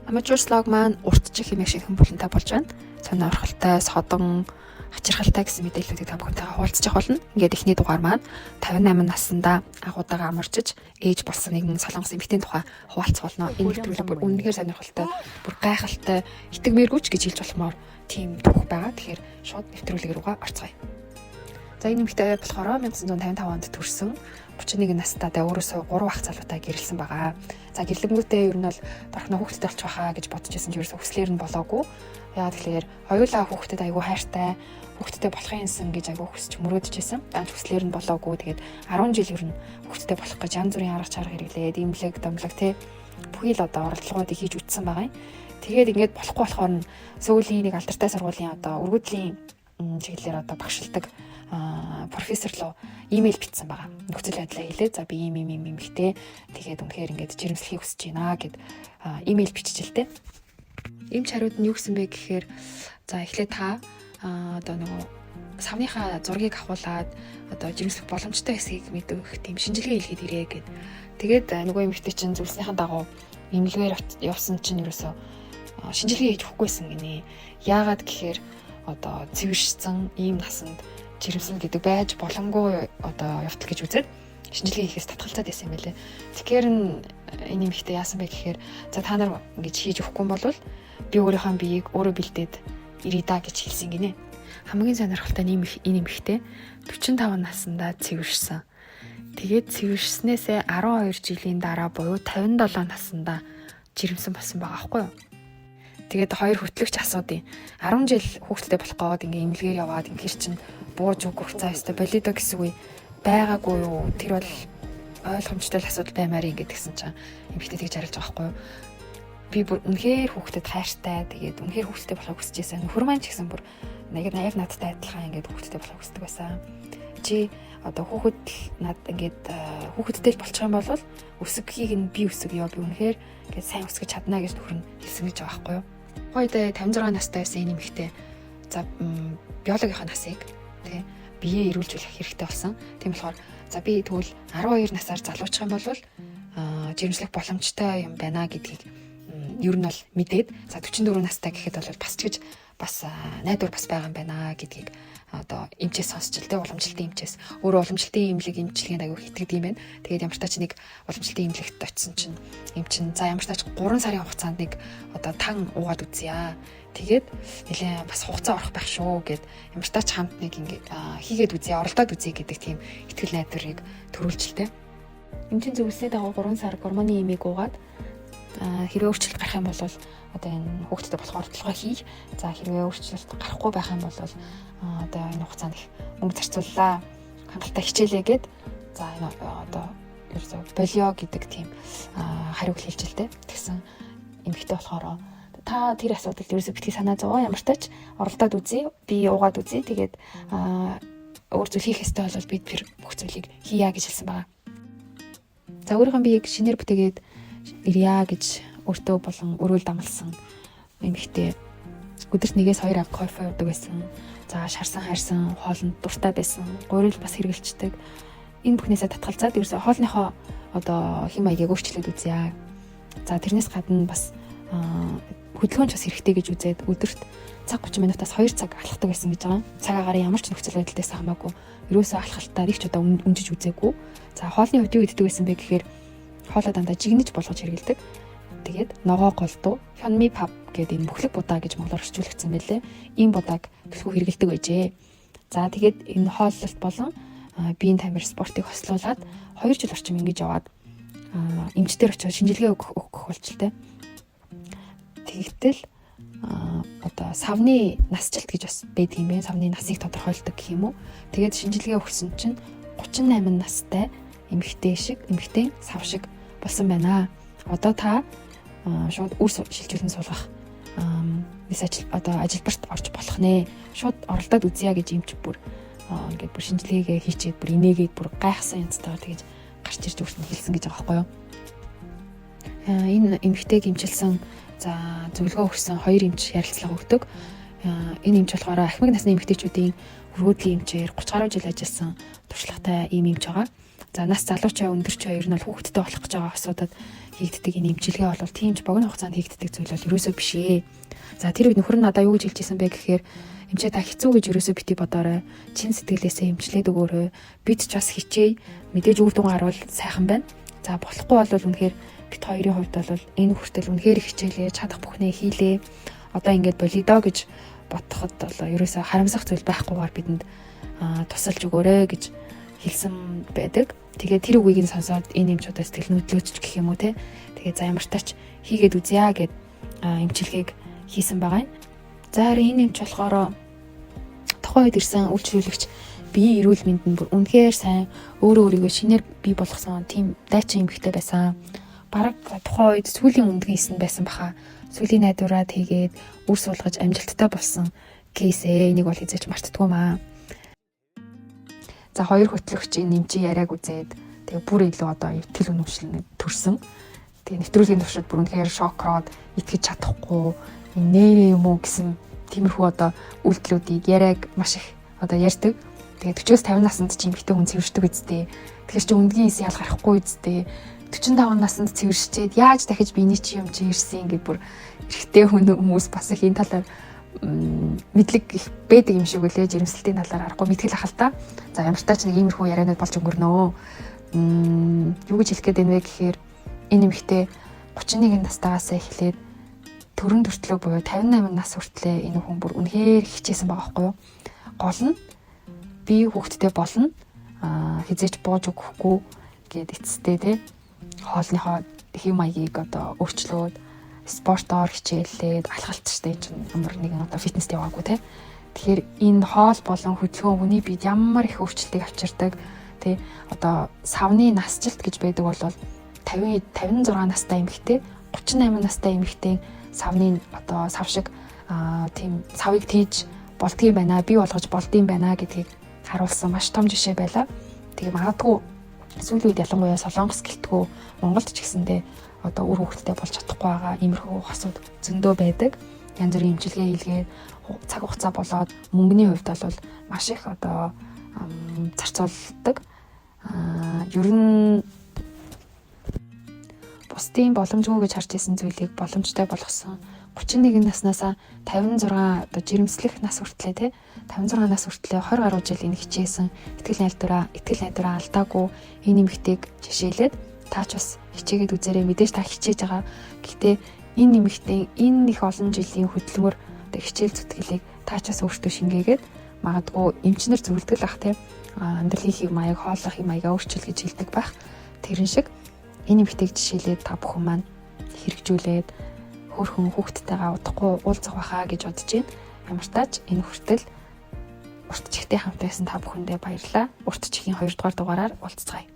Амжуурлог маань уртчих хэмээх шинхэн бүлэнтэй болж байна. Сонирхолтой, содон, хачирхалтай гэсэн мэдээллүүдийг та бүхэнтэйгээ хуваалцах болно. Ингээд эхний дугаар маань 58 наснда агуудаагаа амарчиж ээж болсон нэгэн солонгос эмэгтэйн тухай хуваалцах болно. Энэ нэвтрүүлэг бүр үнэхээр сонирхолтой, бүр гайхалтай, итгэмээргүйч гэж хэлж болохмоор тийм түүх байгаа. Тэгэхээр шууд нэвтрүүлэг рүүгээ орцгоё. За энэ эмэгтэй болохоор 1955 онд төрсөн. 31 настай өөрөөсөө 3 ах залуутай гэрэлсэн байгаа. За гэрлэнгүүтээ ер нь бол дорхно хүүхэдтэй болчих واخа гэж бодож байсан ч ерөөсөө хүслээр нь болоогүй. Яа тэгэхээр хоёулаа хүүхдэд айгүй хайртай, хүүхэдтэй болохын юмсан гэж айгүй хүсч мөрөөдөж байсан. Даанч хүслээр нь болоогүй. Тэгээд 10 жил ер нь хүүхэдтэй болох гэж янз бүрийн арга чарга хэрэглээд, имлэг, домлог те бүхий л одоо оролдлогоодыг хийж үтсэн байгаа юм. Тэгээд ингээд болохгүй болохоор нь сүүлийн нэг алдартай сургуулийн одоо өргөдлийн чиглэлээр одоо багшилдаг профессор руу имэйл бичсэн байгаа. Нөхцөл байдлаа хэлээд за би ийм ихтэй тэгээд үнэхээр ингээд жирэмслэхийг хүсэж байна гэд имэйл биччихэлтэй. Ийм хариуд нь юу гэсэн бэ гэхээр за эхлээд та одоо нөгөө савныхаа зургийг авахуулаад одоо жирэмслэх боломжтой эсэхийг мэдэх тийм шинжилгээ хийлгээд ирээ гэд. Тэгээд нөгөө эмэгтэй чинь зүйлснийхэн дагуу имлэгээр явсан чинь ерөөсөө шинжилгээ хийж өгөхгүйсэн гинэ. Яагаад гэхээр одоо цэвэршсэн ийм насанд жирэмсэн гэдэг байж боломгүй одоо явтал гэж үзээд шинжилгээ хийхээс татгалзаад байсан юм байлээ. Тэгэхээр энэ эмэгтэй яасан бэ гэхээр за та нар ингэж хийж өгөхгүй юм бол би өөрийнхөө биеийг өөрөө бэлдээд ирээ да гэж хэлсэн гинэ. Хамгийн сонирхолтой нь энэ эмэгтэй 45 наснда цэвэршсэн. Тэгээд цэвэршснээсээ 12 жилийн дараа буюу 57 наснда жирэмсэн болсон байгаа аахгүй юу? Тэгээд хоёр хөтлөгч асуудیں۔ 10 жил хүүхэдтэй болох гээд ингээ имлэгээр яваад ингээр чинь бууж өгөх цаа өстой болидо гэсэн үе байгаагүй юу? Тэр бол ойлгомжтой л асуудал баймаар ингээд гэсэн чинь эмэгтэй тэгж харилж байгаа байхгүй юу? Би бүр үнэхээр хүүхдэд хайртай, тэгээд үнэхээр хүүхэдтэй болохыг хүсэж байсан. Нөхөр маань ч гэсэн бүр яг надтай адилхан ингээд хүүхэдтэй болохыг хүсдэг байсан. Чи одоо хүүхэд над ингээд хүүхэдтэй л болчих юм бол өсөгийг нь би өсгөё. Би үнэхээр ингээд сайн өсгөж чадна гэж нөхөр нь хэлсэн гэж байгаа байхгүй юу? Хойд 56 настай байсан энэ эмэгтэй за биологийн насыг тий биеэ эрүүлжүүлэх хэрэгтэй болсон. Тийм болохоор за би тэгвэл 12 насаар залуучих юм бол жирэмслэх боломжтой юм байна гэдгийг ер нь бол мэдээд за 44 настай гэхэд бол бас ч гэж бас найдвар бас байгаа юм байна гэдгийг одоо эмчээс сонсч л тэ уламжлалтын эмчээс өөрөө уламжлалтын эмнэлэг эмчилгээнд аягүй итгэдэг юм байна. Тэгээд ямар ч тач нэг уламжлалтын эмнэлэгт очисон чинь эм чин за ямар ч тач 3 сарын хугацаанд нэг одоо тан уугаад үзье. Тэгээд нэлээ бас хугацаа орох байх шүү гэд ямар ч тач хамт нэг ингээд хийгээд үзье, оролдоод үзье гэдэг тийм итгэл найдварыг төрүүлжэлтэй. Эм чин зөвлөсний дагуу 3 сар гормоны эмийг уугаад хэрвээ өөрчлөлт гарах юм бол одоо энэ хүүхдтэй болох оролдлогоо хий. За хэрвээ өөрчлөлт гарахгүй байх юм бол одоо энэ хугацаанд их мөнгө зарцууллаа. Хангалттай хичээлээгээд за энэ одоо ерөөсө болио гэдэг тийм хариуг хэлжилтэй. Тэгсэн эмэгтэй болохоор та тэр асуудалд ерөөсө битгий санаа зовоо ямар ч тач оролдоод үзье. Би уугаад үзье. Тэгээд өөр зүйл хийх ёстой бол бид тэр бүх зүйлийг хийя гэж хэлсэн байгаа. За өөрийнхөө биеийг шинээр бүтээгээд ирья гэж өөртөө болон өрөөл дамлсан эмэгтэй өдөрт нэгээс 2 ав кофе уудаг байсан. За шарсан хайрсан, хоолнд дуртай байсан, гурил бас хэргэлцдэг. Энэ бүхнээсээ татгалзаад ерөөсөө хоолныхоо одоо хэм маягийг өөрчлөөд үзье. За тэрнээс гадна бас хөдөлгөөнч бас хэрэгтэй гэж үзээд өдөрт цаг 30 минутаас 2 цаг алхдаг байсан гэж байгаа. Цаг агаар ямар ч нөхцөл байдалтайс хамаагүй ерөөсөө алхалтаар их ч одоо өнжиж үзээгүй. За хоолны хувьд юу иддэг байсан бэ гэхээр хоолоо дандаа жигнэж болгож хэрэглэдэг. Тэгээд ногоо голдуу хянми пап гэдэг энэ бүхлэг будаа гэж монголоор орчуулагдсан байлээ. Ийм будааг төлхөө хэрэглэдэг байжээ. За тэгээд энэ хооллолт болон биеийн тамир спортыг хослуулад 2 жил орчим ингэж яваад эмчтэр очиж шинжилгээ өгөх болжтой. Тэгтэл одоо савны насжилт гэж бас байдаг юм байна. Савны насыг тодорхойлдог гэх юм уу. Тэгээд шинжилгээ өгсөн чинь 38 настай эмэгтэй сав шиг болсон байна. Одоо та шууд үр шилжүүлэн суулгах ажилбарт орж болох нэ. Шууд оролдоод үзье гэж эмч бүр ингээд бүр шинжилгээгээ хийчихэд бүр инээгээд бүр гайхсан янзтайгаар тэгэж гарч ирж өөртөө хэлсэн гэж байгаа байхгүй юу. Энэ эмэгтэйг эмчилсэн за зөвлөгөө өгсөн 2 эмч ярилцлага өгдөг. Энэ эмч болохоор ахмад насны эмэгтэйчүүдийн өргөдлийн эмчээр 30 гаруй жил ажилласан туршлагатай ийм эмч байгаа. За нас залуучаа өндөрчөө ер нь бол хүүхэдтэй болох гэж байгаа асуудад хийгддэг энэ эмчилгээ бол тиймч богино хугацаанд хийгддэг зүйл бол ерөөсөө биш ээ. За тэр үед нөхөр нь надаа юу гэж хэлж ирсэн бэ гэхээр эмчээ та хэцүү гэж ерөөсөө бити бодоорой. Чин сэтгэлээсээ эмчлээд өгөөрэй. Бид ч бас хичээе. Мэдээж үр дүн гарвал сайхан байна. За болохгүй бол үнэхээр бит хоёрын хувьд бол энэ хүртэл үнэхээр хичээлээ чадах бүхнээ хийлээ. Одоо ингээд болидоо гэж бодоход бол ерөөсөө харамсах зүйл байхгүйгээр бидэнд тусалж өгөөрэй гэж хэлсэн байдаг. Тэгээд тэр үгийг нь сонсоод энэ эмч одоо сэтгэл хөдлөөч гэх юм уу те. Тэгээд за ямар тач хийгээд үзье гэд эмчилгээг хийсэн байгаа юм. За энэ эмч болохоор тухайн үед ирсэн үйлчлүүлэгч биеийн эрүүл мэндэнд бүр үнэхээр сайн өөрийгөө шинээр бий болгосон тийм дайчин эмэгтэй байсан. Бараг тухайн үед сүүлийн үндгэн хийсэн байсан баха. Сүүлийн найдвараад хийгээд үр суулгаж амжилттай болсон кейсээ энийг бол хизээч мартдаггүй маа. За хоёр хөтлөгчийн нэмчи яриаг үзээд тэгээ бүр илүү одоо итгэл үнэмшил төрсөн. Тэгээ нэвтрүүлгийн туршид бүр үнэхээр шокроод итгэж чадахгүй нэрээ юм уу гэсэн тиймэрхүү одоо үйлдэлүүдийг яриаг маш их одоо ярьдаг. Тэгээ 40-50 наснд чи эмэгтэй хүн цэвэршдэг үсттэй. Тэгэхээр чи үндгийн эс ялгарахгүй үсттэй. 45 наснд цэвэршчээд яаж дахиж биений чи юм чи ирсэн гэд бүр эрэгтэй хүмүүс бас их энэ талаар мэдлэг их байдаг юм шиг үлээ жирэмслэлтийн талаар аргагүй мэтгэл ахал та. За ямар ч тач нэг иймэрхүү ярианууд болж өнгөрнөө. Юу гэж хэлэх гээд байна вэ гэхээр энэ эмэгтэй 31 настайгаас эхлээд төрөн төртлөө буюу 58 нас хүртлээр энэ хүн бүр үнэхээр хичээсэн байгаа байхгүй юу. Гол нь би хүүхэдтэй болно. Хизээч бууж өгөхгүй гэд эцэстээ те хоолныхоо хэм маягийг одоо өөрчлөөд спортоор хичээллээд алхалтчтай чинь ямар нэгэн одоо фитнест яваагүй те. Тэгэхээр энэ хоол болон хөдөлгөөн хүний биед ямар их өөрчлөлтийг авчирдаг те. Одоо савны насжилт гэж байдаг бол 56 настай эмэгтэй 38 настай эмэгтэй савны одоо сав шиг тийм савыг тээж болдгийм байна. Бий болгож болдгийм байна гэдгийг харуулсан маш том жишээ байлаа. Тэгээ магадгүй сүүлийн үед ялангуяа Солонгос гэлтгүү Монголд ч гэсэндээ одоо үр хөвгөлтэй болж чадахгүй байгаа иймэрхүү хасууд зөндөө байдаг. Янз бүрийн эмчилгээ хийлгээд цаг хугацаа болоод мөнгөний хувьд бол маш их одоо зарцуулдаг. Ер нь бусдын боломжгүй гэж харж исэн зүйлийг боломжтой болгосон 31 наснаас 56 одоо жирэмслэх нас хүртлээ те 56 нас хүртлээ 20 гаруй жил энэ хичээсэн итгэл найдвараа алдаагүй энэ нэмэгтэйг жишээлээд таач бас хичээгээд үзээрэй мэдээж та хичээж байгаа. Гэхдээ энэ нэмэгтэй энэ их олон жилийн хөдөлмөр одоо хичээл зүтгэлийг таач бас өөртөө шингээгээд магадгүй эмчнэр зөвлөдөг л ах те амьдралын хэв маяг хооллох хэв маягаа өөрчил гэж хэлдэг байх. Тэрэн шиг энэ нэмэгтэйг жишээлээд та бүхэн маань хэрэгжүүлээд хөөрхөн хүүхдтэйгээ удахгүй уулзах байхаа гэж бодож байна. Ямар тач энэ хүртэл урт чихтэй хамт байсан та бүхэндээ баярлалаа. Урт чихийн 2 дугаар дугаараар уулзцгаая.